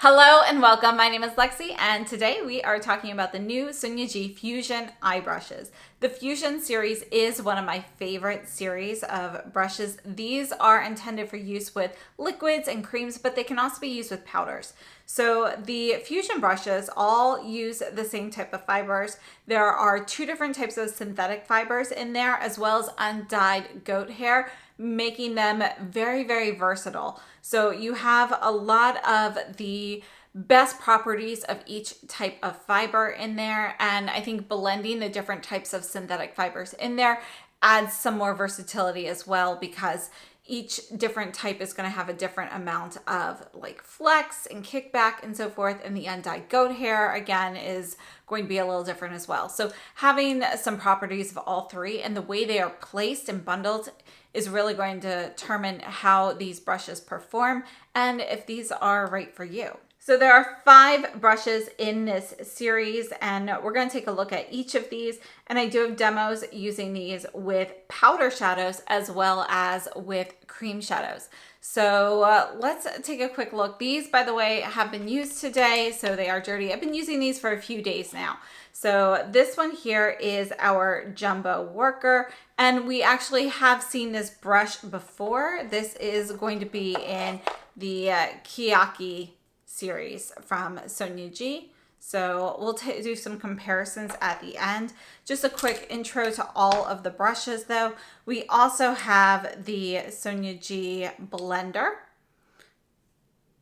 Hello and welcome. My name is Lexi and today we are talking about the new Sonia G Fusion eye brushes. The Fusion series is one of my favorite series of brushes. These are intended for use with liquids and creams, but they can also be used with powders. So the Fusion brushes all use the same type of fibers. There are two different types of synthetic fibers in there, as well as undyed goat hair, making them very, very versatile. So you have a lot of the best properties of each type of fiber in there. And I think blending the different types of synthetic fibers in there adds some more versatility as well, because each different type is going to have a different amount of like flex and kickback and so forth. And the undyed goat hair, again, is going to be a little different as well. So having some properties of all three and the way they are placed and bundled is really going to determine how these brushes perform and if these are right for you. So there are 5 brushes in this series and we're going to take a look at each of these, and I do have demos using these with powder shadows as well as with cream shadows. So let's take a quick look. These, by the way, have been used today, so they are dirty. I've been using these for a few days now. So this one here is our Jumbo Worker, and we actually have seen this brush before. This is going to be in the Kiyaki series from Sonia G. So we'll do some comparisons at the end. Just a quick intro to all of the brushes though. We also have the Sonia G blender.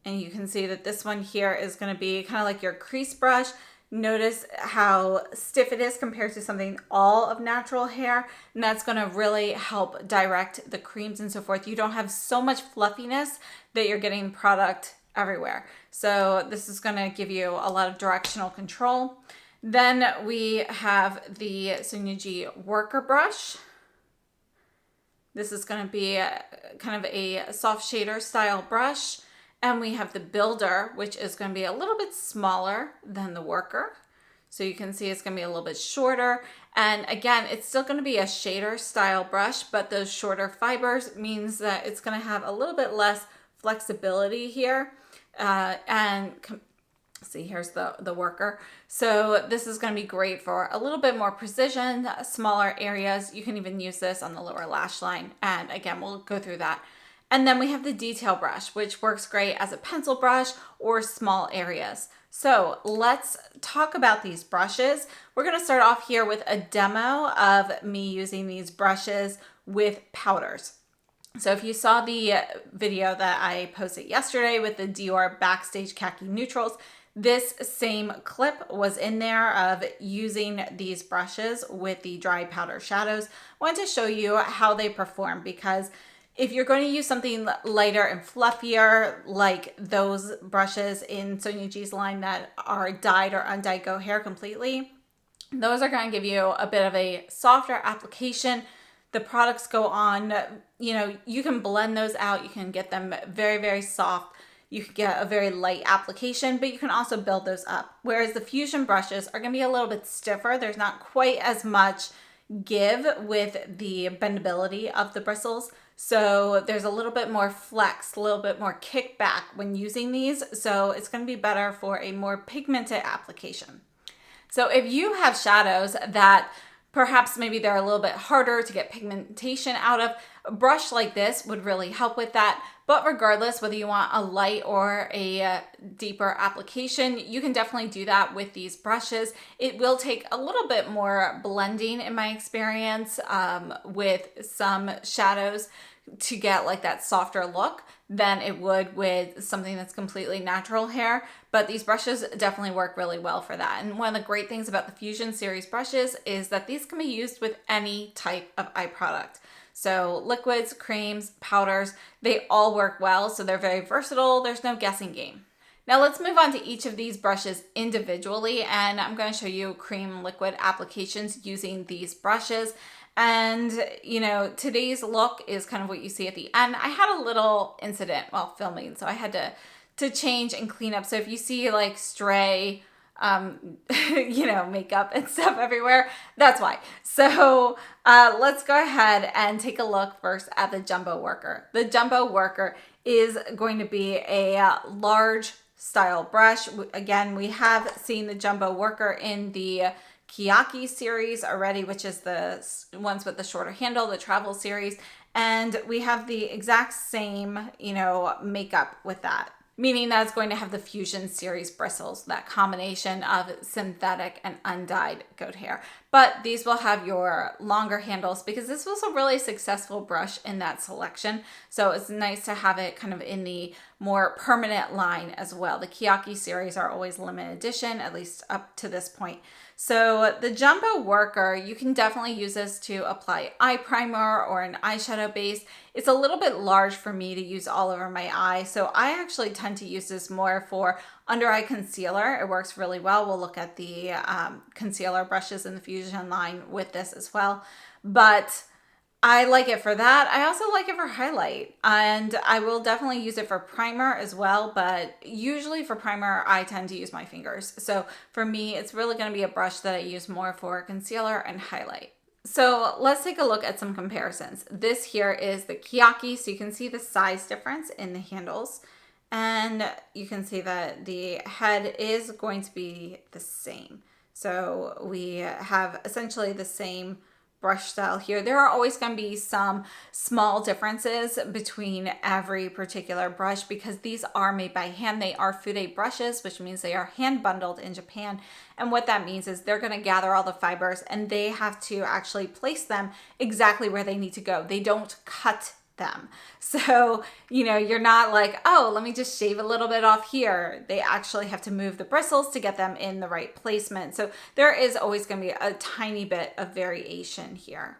And you can see that this one here is going to be kind of like your crease brush. Notice how stiff it is compared to something all of natural hair. And that's going to really help direct the creams and so forth. You don't have so much fluffiness that you're getting product everywhere. So this is going to give you a lot of directional control. Then we have the Sonia G Worker brush. This is going to be kind of a soft shader style brush. And we have the Builder, which is going to be a little bit smaller than the Worker. So you can see it's going to be a little bit shorter. And again, it's still going to be a shader style brush, but those shorter fibers means that it's going to have a little bit less flexibility here. See, here's the Worker. So this is going to be great for a little bit more precision, smaller areas. You can even use this on the lower lash line. And again, we'll go through that. And then we have the Detail brush, which works great as a pencil brush or small areas. So let's talk about these brushes. We're going to start off here with a demo of me using these brushes with powders. So if you saw the video that I posted yesterday with the Dior Backstage Khaki Neutrals, this same clip was in there of using these brushes with the dry powder shadows. I wanted to show you how they perform, because if you're going to use something lighter and fluffier, like those brushes in Sonia G's line that are dyed or undyed goat hair completely, those are going to give you a bit of a softer application. The products go on, you can blend those out. You can get them very, very soft. You can get a very light application, but you can also build those up. Whereas the Fusion brushes are going to be a little bit stiffer. There's not quite as much give with the bendability of the bristles. So there's a little bit more flex, a little bit more kickback when using these. So it's going to be better for a more pigmented application. So if you have shadows that perhaps maybe they're a little bit harder to get pigmentation out of, a brush like this would really help with that. But regardless, whether you want a light or a deeper application, you can definitely do that with these brushes. It will take a little bit more blending in my experience with some shadows to get like that softer look than it would with something that's completely natural hair. But these brushes definitely work really well for that. And one of the great things about the Fusion series brushes is that these can be used with any type of eye product. So liquids, creams, powders, they all work well. So they're very versatile. There's no guessing game. Now let's move on to each of these brushes individually, and I'm going to show you cream liquid applications using these brushes. And today's look is kind of what you see at the end. I had a little incident while filming, so I had to change and clean up. So if you see like stray makeup and stuff everywhere, that's why. So let's go ahead and take a look first at the Jumbo Worker. The Jumbo Worker is going to be a large style brush. Again, we have seen the Jumbo Worker in the Kiyaki series already, which is the ones with the shorter handle, the travel series. And we have the exact same, makeup with that, meaning that it's going to have the Fusion series bristles, that combination of synthetic and undyed goat hair. But these will have your longer handles because this was a really successful brush in that selection. So it's nice to have it kind of in the more permanent line as well. The Kiyaki series are always limited edition, at least up to this point. So the Jumbo Worker, you can definitely use this to apply eye primer or an eyeshadow base. It's a little bit large for me to use all over my eye, so I actually tend to use this more for under eye concealer. It works really well. We'll look at the concealer brushes in the Fusion line with this as well. But I like it for that. I also like it for highlight, and I will definitely use it for primer as well, but usually for primer, I tend to use my fingers. So for me, it's really going to be a brush that I use more for concealer and highlight. So let's take a look at some comparisons. This here is the Kiyaki, so you can see the size difference in the handles, and you can see that the head is going to be the same. So we have essentially the same brush style here. There are always going to be some small differences between every particular brush because these are made by hand. They are fude brushes, which means they are hand bundled in Japan. And what that means is they're going to gather all the fibers and they have to actually place them exactly where they need to go. They don't cut them. So, you're not like, oh, let me just shave a little bit off here. They actually have to move the bristles to get them in the right placement. So there is always going to be a tiny bit of variation here.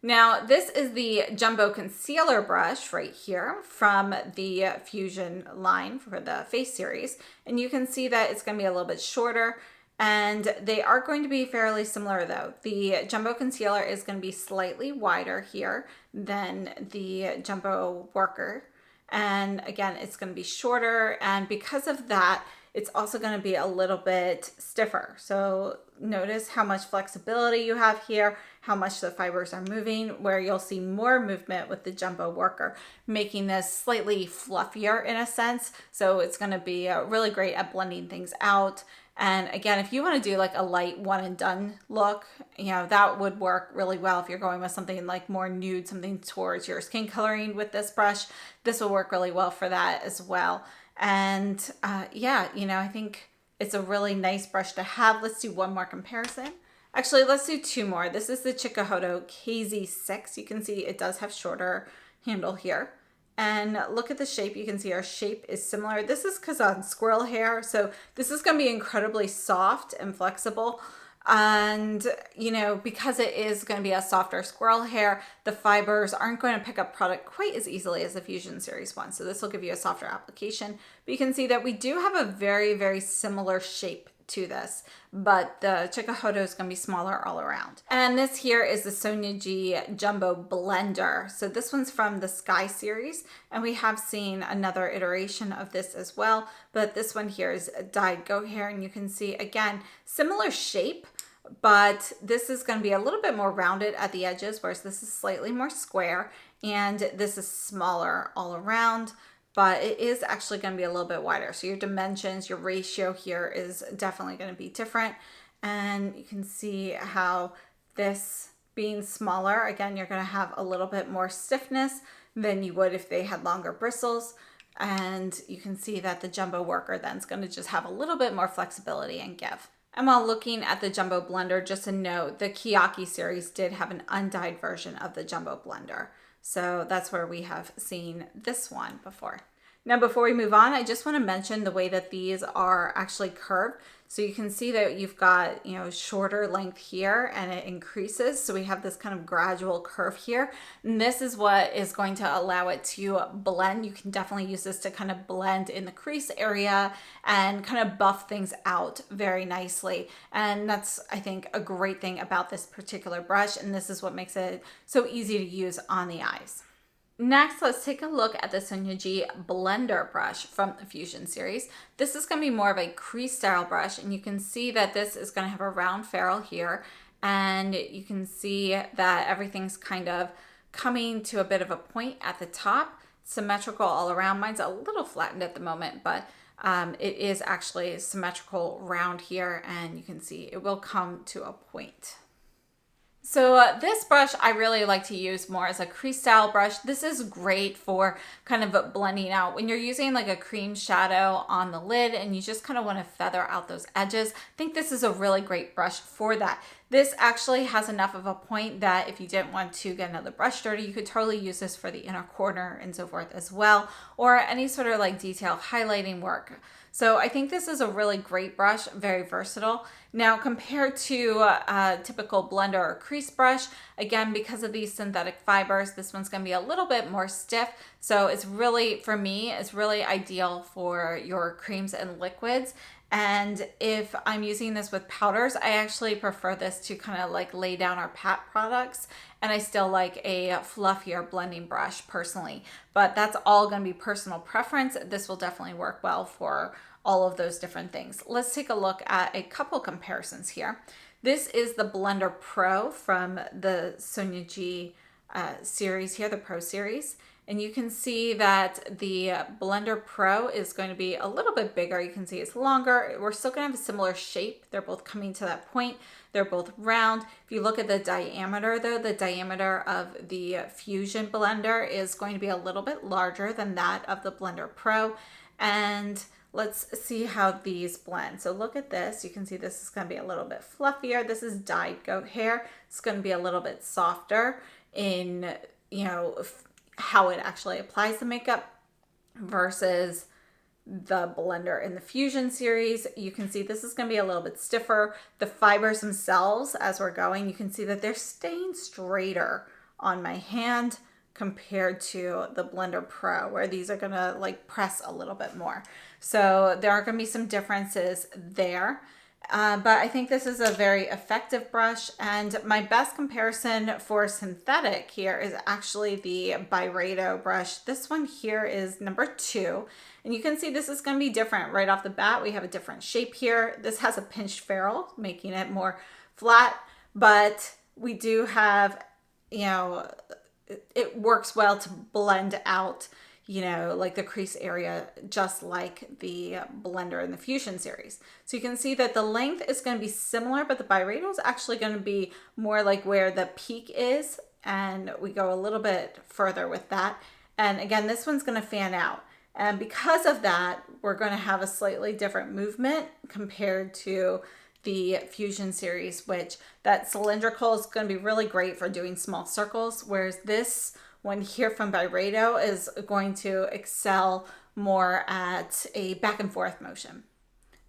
Now, this is the Jumbo Concealer brush right here from the Fusion line for the face series. And you can see that it's going to be a little bit shorter. And they are going to be fairly similar though. The Jumbo Concealer is going to be slightly wider here than the Jumbo Worker. And again, it's going to be shorter. And because of that, it's also going to be a little bit stiffer. So notice how much flexibility you have here, how much the fibers are moving, where you'll see more movement with the Jumbo Worker, making this slightly fluffier in a sense. So it's going to be really great at blending things out. And again, if you want to do like a light one and done look, that would work really well if you're going with something like more nude, something towards your skin coloring with this brush. This will work really well for that as well. And I think it's a really nice brush to have. Let's do one more comparison. Actually, let's do two more. This is the Chikuhodo KZ6. You can see it does have shorter handle here. And look at the shape. You can see our shape is similar. This is Kazan squirrel hair. So this is going to be incredibly soft and flexible. And, because it is going to be a softer squirrel hair, the fibers aren't going to pick up product quite as easily as the Fusion Series one. So this will give you a softer application. But you can see that we do have a very, very similar shape to this, but the Chikuhodo is going to be smaller all around. And this here is the Sonia G Jumbo Blender. So this one's from the Sky series, and we have seen another iteration of this as well, but this one here is dyed goat hair, and you can see again similar shape, but this is going to be a little bit more rounded at the edges, whereas this is slightly more square, and this is smaller all around. But it is actually going to be a little bit wider. So your dimensions, your ratio here is definitely going to be different. And you can see how this being smaller, again, you're going to have a little bit more stiffness than you would if they had longer bristles. And you can see that the Jumbo Worker then is going to just have a little bit more flexibility and give. And while looking at the Jumbo Blender, just a note, the Kiyaki series did have an undyed version of the Jumbo Blender. So that's where we have seen this one before. Now, before we move on, I just want to mention the way that these are actually curved. So you can see that you've got, shorter length here and it increases. So we have this kind of gradual curve here. And this is what is going to allow it to blend. You can definitely use this to kind of blend in the crease area and kind of buff things out very nicely. And that's, I think, a great thing about this particular brush. And this is what makes it so easy to use on the eyes. Next, let's take a look at the Sonia G Blender brush from the Fusion series. This is going to be more of a crease style brush, and you can see that this is going to have a round ferrule here, and you can see that everything's kind of coming to a bit of a point at the top. symmetrical all around. Mine's a little flattened at the moment, but it is actually symmetrical round here, and you can see it will come to a point. So this brush I really like to use more as a crease style brush. This is great for kind of blending out when you're using like a cream shadow on the lid and you just kind of want to feather out those edges. I think this is a really great brush for that. This actually has enough of a point that if you didn't want to get another brush dirty, you could totally use this for the inner corner and so forth as well, or any sort of like detail highlighting work. So I think this is a really great brush, very versatile. Now compared to a typical blender or crease brush, again, because of these synthetic fibers, this one's gonna be a little bit more stiff. So it's really, for me, it's really ideal for your creams and liquids. And if I'm using this with powders, I actually prefer this to kind of like lay down our pat products. And I still like a fluffier blending brush personally, but that's all going to be personal preference. This will definitely work well for all of those different things. Let's take a look at a couple comparisons here. This is the Blender Pro from the Sonia G series here, the Pro series. And you can see that the Blender Pro is going to be a little bit bigger. You can see it's longer. We're still going to have a similar shape. They're both coming to that point. They're both round. If you look at the diameter though, the diameter of the Fusion blender is going to be a little bit larger than that of the Blender Pro. And let's see how these blend. So look at this. You can see this is going to be a little bit fluffier. This is dyed goat hair. It's going to be a little bit softer in, you know, how it actually applies the makeup versus the blender in the Fusion series. You can see this is going to be a little bit stiffer. The fibers themselves, as we're going, you can see that they're staying straighter on my hand compared to the Blender Pro, where these are going to like press a little bit more. So there are going to be some differences there. But I think this is a very effective brush, and my best comparison for synthetic here is actually the Byredo brush. This one here is number 2, and you can see this is going to be different right off the bat. We have a different shape here. This has a pinched ferrule, making it more flat, but we do have, you know, it works well to blend out, you know, like the crease area, just like the blender in the Fusion series. So you can see that the length is going to be similar, but the Byredo is actually going to be more like where the peak is. And we go a little bit further with that. And again, this one's going to fan out. And because of that, we're going to have a slightly different movement compared to the Fusion series, which that cylindrical is going to be really great for doing small circles, whereas this one here from Byredo is going to excel more at a back and forth motion.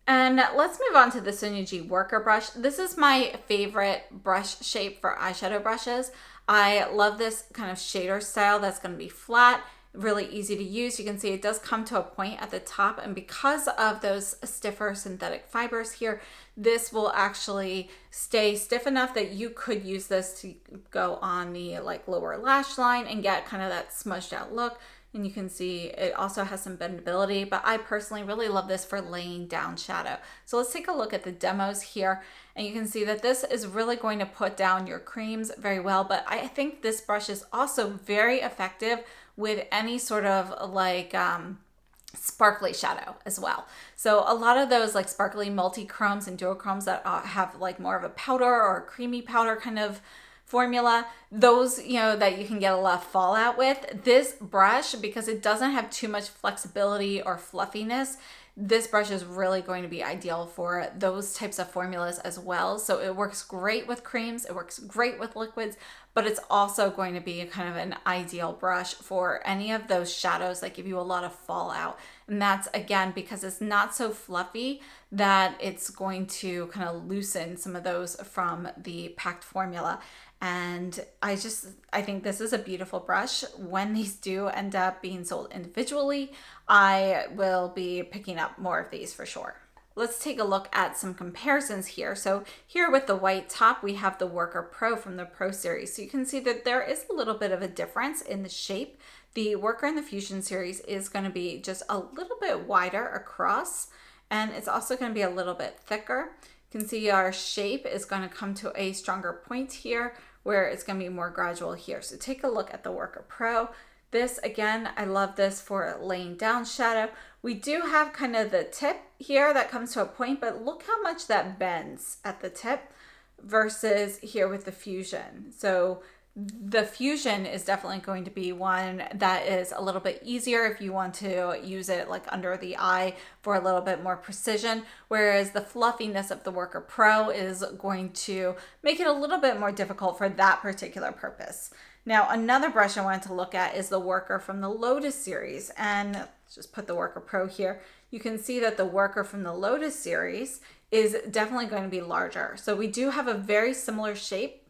And let's move on to the Sonia G Worker brush. This is my favorite brush shape for eyeshadow brushes. I love this kind of shader style that's going to be flat, really easy to use. You can see it does come to a point at the top, and because of those stiffer synthetic fibers here, this will actually stay stiff enough that you could use this to go on the like lower lash line and get kind of that smudged out look. And you can see it also has some bendability, but I personally really love this for laying down shadow. So let's take a look at the demos here, and you can see that this is really going to put down your creams very well, but I think this brush is also very effective with any sort of like sparkly shadow as well. So a lot of those like sparkly multi-chromes and duochromes that have like more of a powder or a creamy powder kind of formula, those, you know, that you can get a lot of fallout with. This brush, because it doesn't have too much flexibility or fluffiness, this brush is really going to be ideal for those types of formulas as well. So it works great with creams, it works great with liquids, but it's also going to be kind of an ideal brush for any of those shadows that give you a lot of fallout. And that's, again, because it's not so fluffy that it's going to kind of loosen some of those from the packed formula. And I think this is a beautiful brush. When these do end up being sold individually, I will be picking up more of these for sure. Let's take a look at some comparisons here. So here with the white top, we have the Worker Pro from the Pro series. So you can see that there is a little bit of a difference in the shape. The Worker in the Fusion series is going to be just a little bit wider across, and it's also going to be a little bit thicker. You can see our shape is going to come to a stronger point here, where it's going to be more gradual here. So take a look at the Worker Pro. This, again, I love this for laying down shadow. We do have kind of the tip here that comes to a point, but look how much that bends at the tip versus here with the Fusion. So the Fusion is definitely going to be one that is a little bit easier if you want to use it like under the eye for a little bit more precision, whereas the fluffiness of the Worker Pro is going to make it a little bit more difficult for that particular purpose. Now, another brush I wanted to look at is the Worker from the Lotus series, and let's just put the Worker Pro here. You can see that the Worker from the Lotus series is definitely going to be larger. So we do have a very similar shape,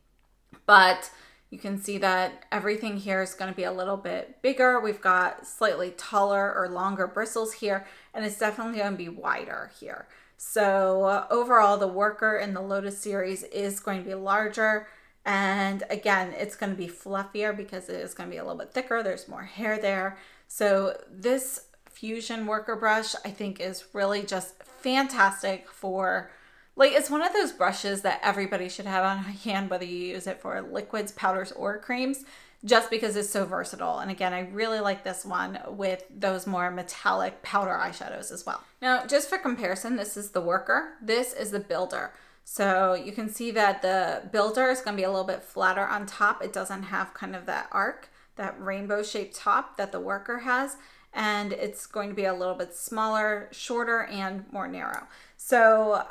but you can see that everything here is going to be a little bit bigger. We've got slightly taller or longer bristles here, and it's definitely going to be wider here. So overall, the Worker in the Lotus series is going to be larger. And again, it's going to be fluffier because it is going to be a little bit thicker. There's more hair there. So this Fusion Worker brush, I think, is really just fantastic for, like, it's one of those brushes that everybody should have on hand, whether you use it for liquids, powders, or creams, just because it's so versatile. And again, I really like this one with those more metallic powder eyeshadows as well. Now, just for comparison, this is the Worker. This is the Builder. So you can see that the Builder is going to be a little bit flatter on top. It doesn't have kind of that arc, that rainbow shaped top that the Worker has. And it's going to be a little bit smaller, shorter, and more narrow. So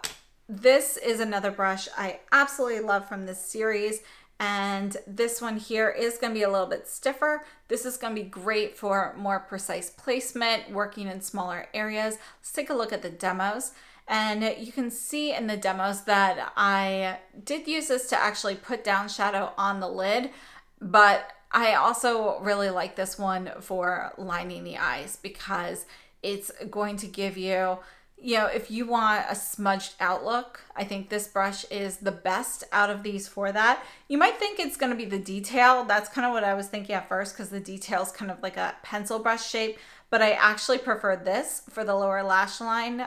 this is another brush I absolutely love from this series. And this one here is going to be a little bit stiffer. This is going to be great for more precise placement, working in smaller areas. Let's take a look at the demos. And you can see in the demos that I did use this to actually put down shadow on the lid, but I also really like this one for lining the eyes because it's going to give you, if you want a smudged outlook, I think this brush is the best out of these for that. You might think it's going to be the detail. That's kind of what I was thinking at first because the detail is kind of like a pencil brush shape, but I actually prefer this for the lower lash line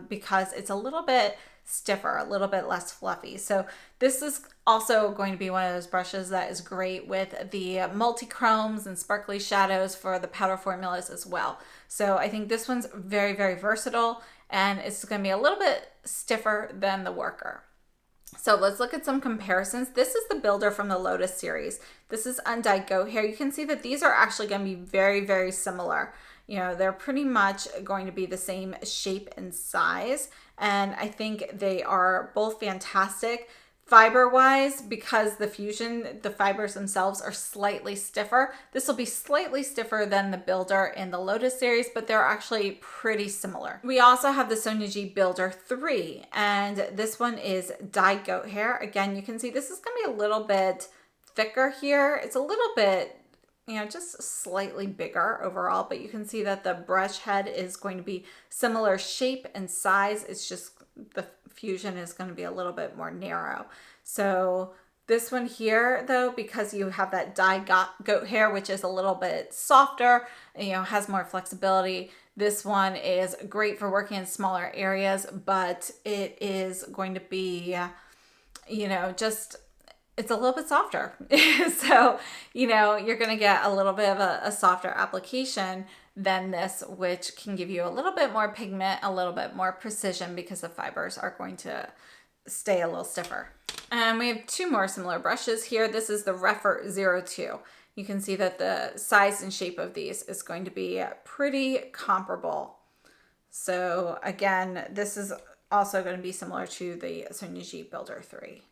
because it's a little bit stiffer, a little bit less fluffy. So this is also going to be one of those brushes that is great with the multi-chromes and sparkly shadows for the powder formulas as well. So I think this one's very, very versatile, and it's going to be a little bit stiffer than the Worker. So let's look at some comparisons. This is the Builder from the Lotus series. This is undyed goat hair. You can see that these are actually going to be very, very similar. They're pretty much going to be the same shape and size. And I think they are both fantastic. Fiber-wise, because the Fusion, the fibers themselves are slightly stiffer. This will be slightly stiffer than the Builder in the Lotus series, but they're actually pretty similar. We also have the Sonia G Builder 3, and this one is dyed goat hair. Again, you can see this is going to be a little bit thicker here. It's a little bit, just slightly bigger overall, but you can see that the brush head is going to be similar shape and size. It's just the Fusion is going to be a little bit more narrow. So this one here, though, because you have that dyed goat hair, which is a little bit softer, has more flexibility. This one is great for working in smaller areas, but it is going to be, it's a little bit softer. So, you're going to get a little bit of a softer application than this, which can give you a little bit more pigment, a little bit more precision because the fibers are going to stay a little stiffer. And we have two more similar brushes here. This is the Refer 02. You can see that the size and shape of these is going to be pretty comparable. So again, this is also going to be similar to the Sonia G Builder 3.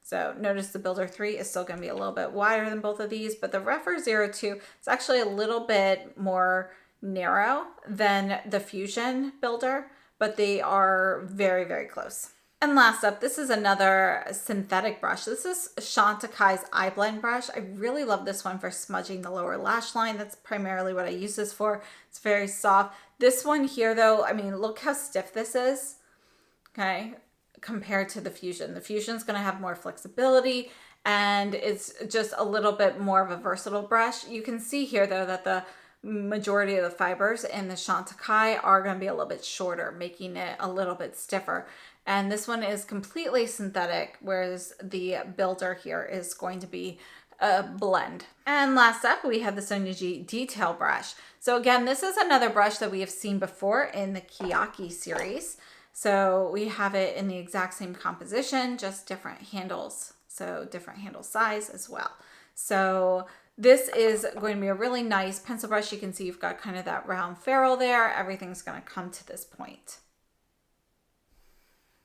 So notice the Builder 3 is still going to be a little bit wider than both of these, but the Refer 02 is actually a little bit more narrow than the Fusion Builder, but they are very, very close. And last up, this is another synthetic brush. This is Chantecaille's Eye Blend brush. I really love this one for smudging the lower lash line. That's primarily what I use this for. It's very soft. This one here, though, look how stiff this is, okay, compared to the Fusion. The Fusion's going to have more flexibility, and it's just a little bit more of a versatile brush. You can see here, though, that the majority of the fibers in the Chantecaille are going to be a little bit shorter, making it a little bit stiffer. And this one is completely synthetic, whereas the Builder here is going to be blend. And last up, we have the Sonia G Detail Brush. So again, this is another brush that we have seen before in the Kiyaki series. So we have it in the exact same composition, just different handles. So different handle size as well. So this is going to be a really nice pencil brush. You can see you've got kind of that round ferrule there. Everything's going to come to this point.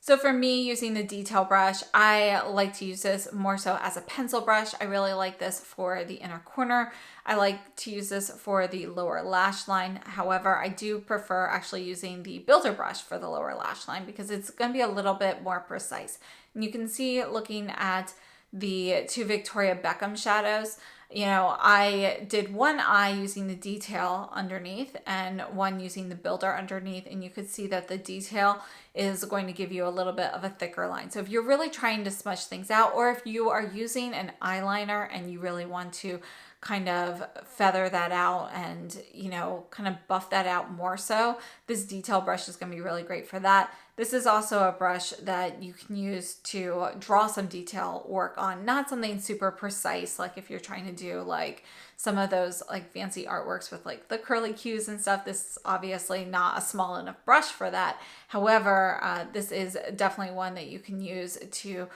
So for me, using the detail brush, I like to use this more so as a pencil brush. I really like this for the inner corner. I like to use this for the lower lash line. However, I do prefer actually using the builder brush for the lower lash line because it's going to be a little bit more precise. And you can see looking at the two Victoria Beckham shadows, you know, I did one eye using the detail underneath and one using the builder underneath, and you could see that the detail is going to give you a little bit of a thicker line. So if you're really trying to smudge things out, or if you are using an eyeliner and you really want to kind of feather that out and, you know, kind of buff that out more so, this detail brush is going to be really great for that. This is also a brush that you can use to draw some detail work on, not something super precise, like if you're trying to do like some of those like fancy artworks with like the curly cues and stuff. This is obviously not a small enough brush for that. However, this is definitely one that you can use to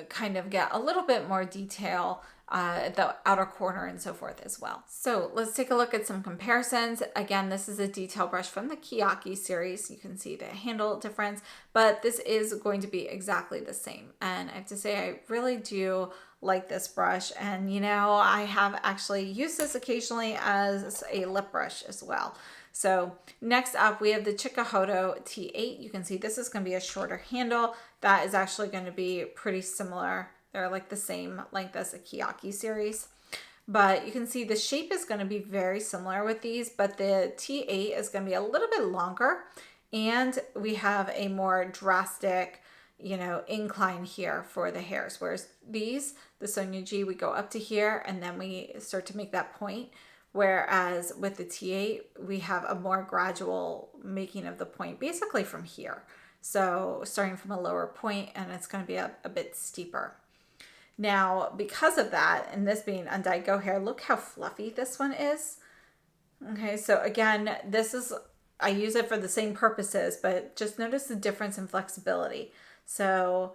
kind of get a little bit more detail at the outer corner and so forth as well. So let's take a look at some comparisons. Again, this is a detail brush from the Kiyaki series. You can see the handle difference, but this is going to be exactly the same. And I have to say, I really do like this brush. And you know, I have actually used this occasionally as a lip brush as well. So next up, we have the Chikuhodo T8. You can see this is going to be a shorter handle. That is actually going to be pretty similar. They're like the same length as the Kiyaki series. But you can see the shape is going to be very similar with these, but the T8 is going to be a little bit longer. And we have a more drastic, you know, incline here for the hairs. Whereas these, the Sonia G, we go up to here and then we start to make that point. Whereas with the T8, we have a more gradual making of the point, basically from here. So starting from a lower point, and it's going to be a bit steeper. Now, because of that, and this being undyed Go hair, look how fluffy this one is. Okay, so again, this is, I use it for the same purposes, but just notice the difference in flexibility. So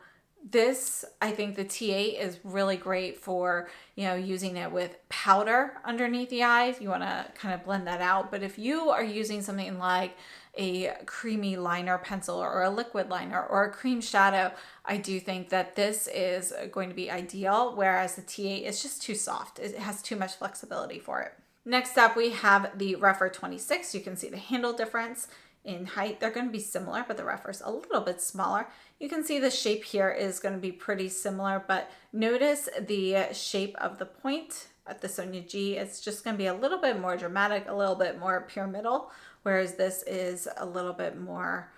this, I think the T8 is really great for, you know, using it with powder underneath the eyes. You want to kind of blend that out. But if you are using something like a creamy liner pencil or a liquid liner or a cream shadow, I do think that this is going to be ideal, whereas the T8 is just too soft. It has too much flexibility for it. Next up, we have the Rephr 26. You can see the handle difference in height. They're going to be similar, but the Rephr's a little bit smaller. You can see the shape here is going to be pretty similar, but notice the shape of the point at the Sonia G. It's just going to be a little bit more dramatic, a little bit more pyramidal, whereas this is a little bit more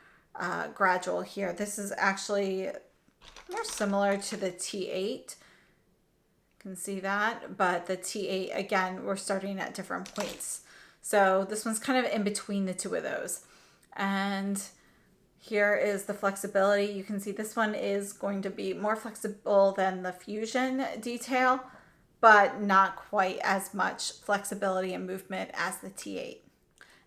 gradual here. This is actually more similar to the T8. You can see that, but the T8, again, we're starting at different points. So this one's kind of in between the two of those. And here is the flexibility. You can see this one is going to be more flexible than the Fusion detail, but not quite as much flexibility and movement as the T8.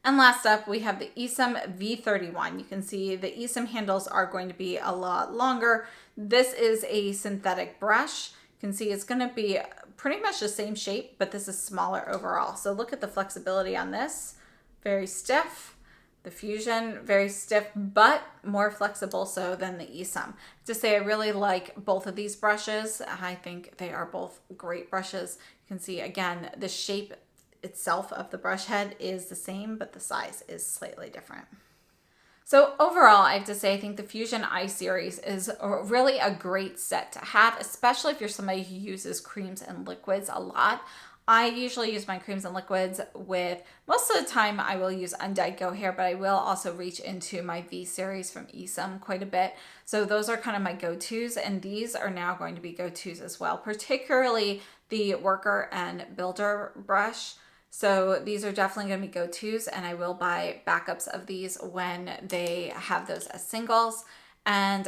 And last up, we have the Esom V31. You can see the Esom handles are going to be a lot longer. This is a synthetic brush. You can see it's going to be pretty much the same shape, but this is smaller overall. So look at the flexibility on this. Very stiff. The Fusion, very stiff, but more flexible so than the Esom. To say I really like both of these brushes. I think they are both great brushes. You can see, again, the shape itself of the brush head is the same, but the size is slightly different. So overall, I have to say, I think the Fusion Eye series is really a great set to have, especially if you're somebody who uses creams and liquids a lot. I usually use my creams and liquids with, most of the time I will use undyed Go hair, but I will also reach into my V series from Esom quite a bit. So those are kind of my go-tos, and these are now going to be go-tos as well, particularly the Worker and Builder brush. So these are definitely going to be go-tos, and I will buy backups of these when they have those as singles. And,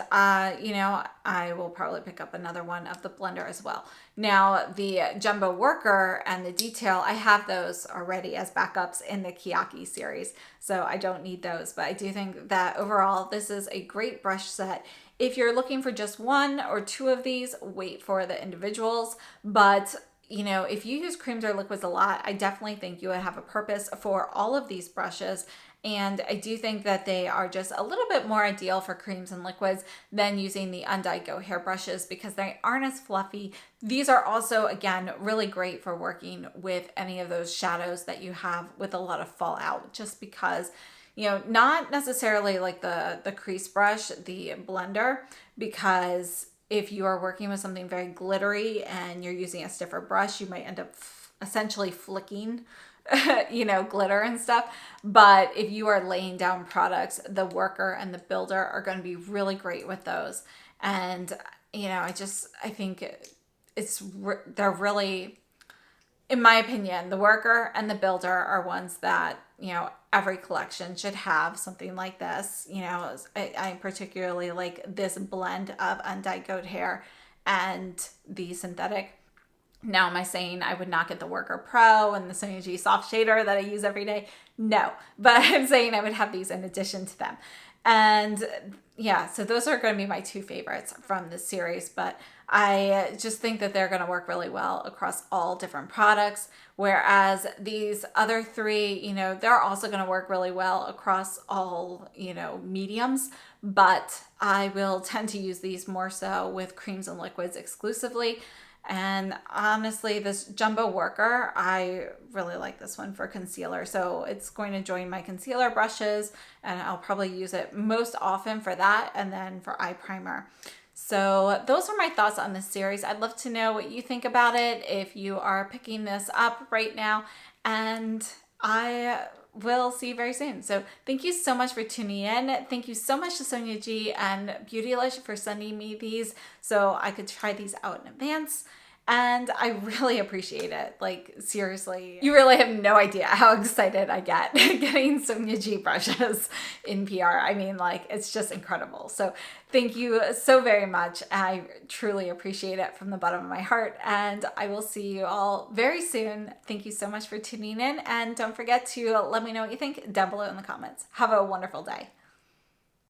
you know, I will probably pick up another one of the blender as well. Now, the Jumbo Worker and the Detail, I have those already as backups in the Kiyaki series, so I don't need those. But I do think that overall, this is a great brush set. If you're looking for just one or two of these, wait for the individuals. But you know, if you use creams or liquids a lot, I definitely think you would have a purpose for all of these brushes. And I do think that they are just a little bit more ideal for creams and liquids than using the undyed Go hair brushes because they aren't as fluffy. These are also, again, really great for working with any of those shadows that you have with a lot of fallout, just because, you know, not necessarily like the crease brush, the blender, because if you are working with something very glittery and you're using a stiffer brush, you might end up essentially flicking, you know, glitter and stuff. But if you are laying down products, the Worker and the Builder are going to be really great with those. And, you know, I think they're really, in my opinion, the Worker and the Builder are ones that, you know, every collection should have something like this. You know, I particularly like this blend of undyed goat hair and the synthetic. Now, am I saying I would not get the Worker Pro and the Sonia G Soft Shader that I use every day? No, but I'm saying I would have these in addition to them. And yeah, so those are going to be my two favorites from this series, but I just think that they're going to work really well across all different products. Whereas these other three, you know, they're also going to work really well across all, you know, mediums, but I will tend to use these more so with creams and liquids exclusively. And honestly, this Jumbo Worker, I really like this one for concealer. So it's going to join my concealer brushes and I'll probably use it most often for that and then for eye primer. So those are my thoughts on this series. I'd love to know what you think about it if you are picking this up right now. And I will see you very soon. So thank you so much for tuning in. Thank you so much to Sonia G and Beautylish for sending me these so I could try these out in advance. And I really appreciate it. Like, seriously, you really have no idea how excited I get getting Sonia G brushes in PR. I mean, like, it's just incredible. So thank you so very much. I truly appreciate it from the bottom of my heart. And I will see you all very soon. Thank you so much for tuning in. And don't forget to let me know what you think down below in the comments. Have a wonderful day.